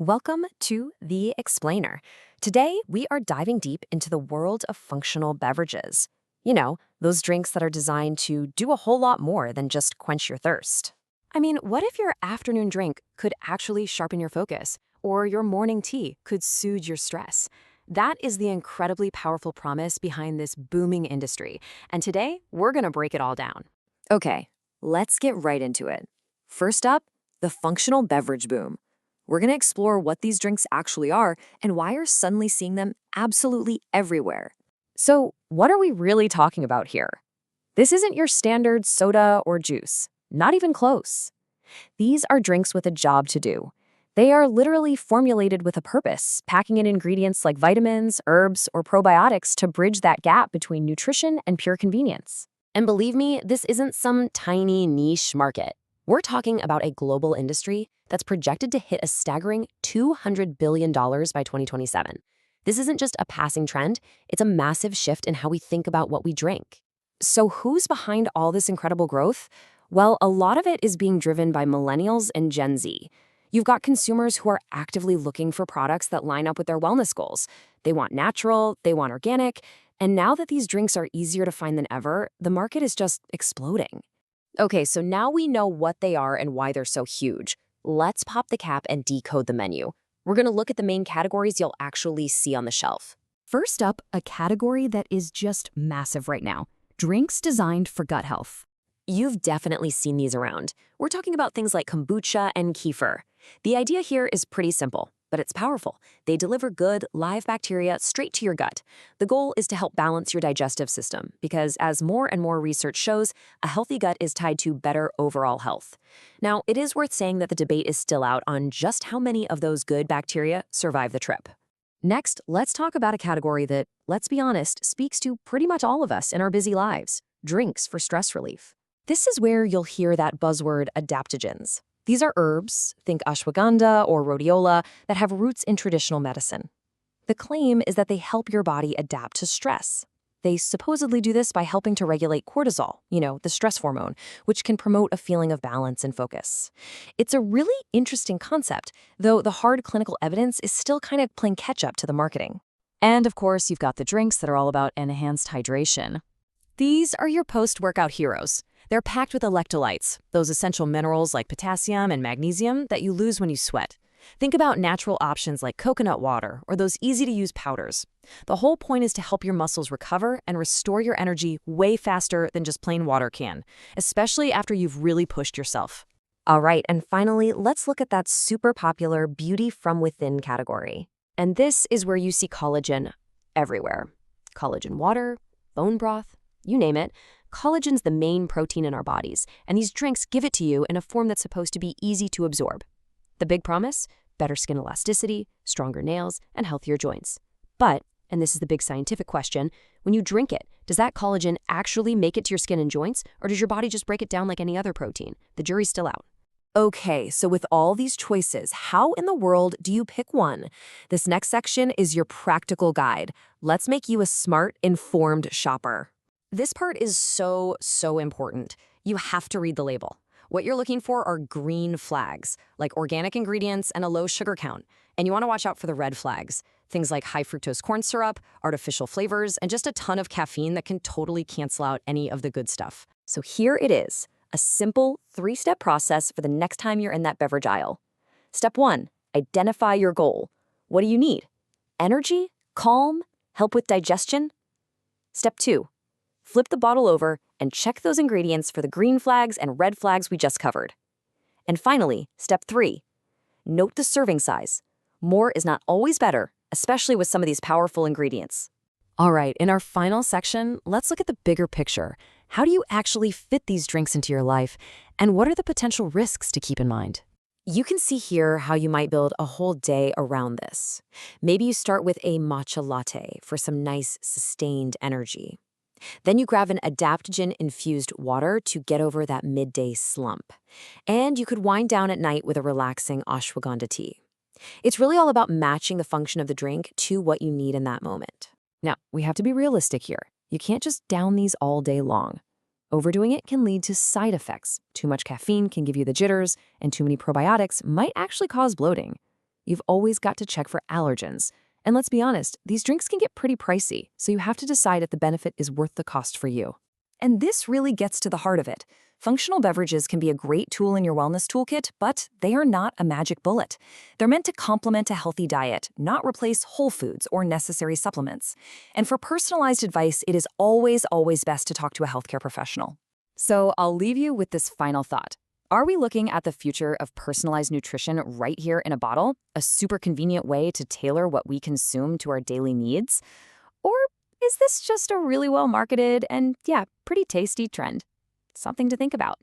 Welcome to The Explainer. Today, we are diving deep into the world of functional beverages. Those drinks that are designed to do a whole lot more than just quench your thirst. I mean, what if your afternoon drink could actually sharpen your focus, or your morning tea could soothe your stress? That is the incredibly powerful promise behind this booming industry, and today, we're going to break it all down. Okay, let's get right into it. First up, the functional beverage boom. We're going to explore what these drinks actually are and why you're suddenly seeing them absolutely everywhere. So, what are we really talking about here? This isn't your standard soda or juice, not even close. These are drinks with a job to do. They are literally formulated with a purpose, packing in ingredients like vitamins, herbs, or probiotics to bridge that gap between nutrition and pure convenience. And believe me, this isn't some tiny niche market. We're talking about a global industry that's projected to hit a staggering $200 billion by 2027. This isn't just a passing trend, it's a massive shift in how we think about what we drink. So who's behind all this incredible growth? Well, a lot of it is being driven by millennials and Gen Z. You've got consumers who are actively looking for products that line up with their wellness goals. They want natural, they want organic, and now that these drinks are easier to find than ever, the market is just exploding. Okay, so now we know what they are and why they're so huge. Let's pop the cap and decode the menu. We're going to look at the main categories you'll actually see on the shelf. First up, a category that is just massive right now: drinks designed for gut health. You've definitely seen these around. We're talking about things like kombucha and kefir. The idea here is pretty simple, but it's powerful. They deliver good, live bacteria straight to your gut. The goal is to help balance your digestive system because, as more and more research shows, a healthy gut is tied to better overall health. Now, it is worth saying that the debate is still out on just how many of those good bacteria survive the trip. Next, let's talk about a category that, let's be honest, speaks to pretty much all of us in our busy lives: drinks for stress relief. This is where you'll hear that buzzword adaptogens. These are herbs, think ashwagandha or rhodiola, that have roots in traditional medicine. The claim is that they help your body adapt to stress. They supposedly do this by helping to regulate cortisol, the stress hormone, which can promote a feeling of balance and focus. It's a really interesting concept, though the hard clinical evidence is still kind of playing catch-up to the marketing. And of course, you've got the drinks that are all about enhanced hydration. These are your post-workout heroes. They're packed with electrolytes, those essential minerals like potassium and magnesium that you lose when you sweat. Think about natural options like coconut water or those easy-to-use powders. The whole point is to help your muscles recover and restore your energy way faster than just plain water can, especially after you've really pushed yourself. All right, and finally, let's look at that super popular beauty from within category. And this is where you see collagen everywhere. Collagen water, bone broth, you name it. Collagen's the main protein in our bodies, and these drinks give it to you in a form that's supposed to be easy to absorb. The big promise? Better skin elasticity, stronger nails, and healthier joints. But, and this is the big scientific question, when you drink it, does that collagen actually make it to your skin and joints, or does your body just break it down like any other protein? The jury's still out. Okay, so with all these choices, how in the world do you pick one? This next section is your practical guide. Let's make you a smart, informed shopper. This part is so important. You have to read the label. What you're looking for are green flags, like organic ingredients and a low sugar count. And you want to watch out for the red flags, things like high fructose corn syrup, artificial flavors, and just a ton of caffeine that can totally cancel out any of the good stuff. So here it is, a simple 3-step process for the next time you're in that beverage aisle. Step 1, identify your goal. What do you need? Energy? Calm? Help with digestion? Step 2, flip the bottle over and check those ingredients for the green flags and red flags we just covered. And finally, step 3, note the serving size. More is not always better, especially with some of these powerful ingredients. All right, in our final section, let's look at the bigger picture. How do you actually fit these drinks into your life, and what are the potential risks to keep in mind? You can see here how you might build a whole day around this. Maybe you start with a matcha latte for some nice, sustained energy. Then you grab an adaptogen-infused water to get over that midday slump. And you could wind down at night with a relaxing ashwagandha tea. It's really all about matching the function of the drink to what you need in that moment. Now, we have to be realistic here. You can't just down these all day long. Overdoing it can lead to side effects. Too much caffeine can give you the jitters, and too many probiotics might actually cause bloating. you've always got to check for allergens. And let's be honest, these drinks can get pretty pricey, so you have to decide if the benefit is worth the cost for you. And this really gets to the heart of it. Functional beverages can be a great tool in your wellness toolkit, but they are not a magic bullet. They're meant to complement a healthy diet, not replace whole foods or necessary supplements. And for personalized advice, it is always, always best to talk to a healthcare professional. So I'll leave you with this final thought. Are we looking at the future of personalized nutrition right here in a bottle? A super convenient way to tailor what we consume to our daily needs? Or is this just a really well-marketed and, yeah, pretty tasty trend? Something to think about.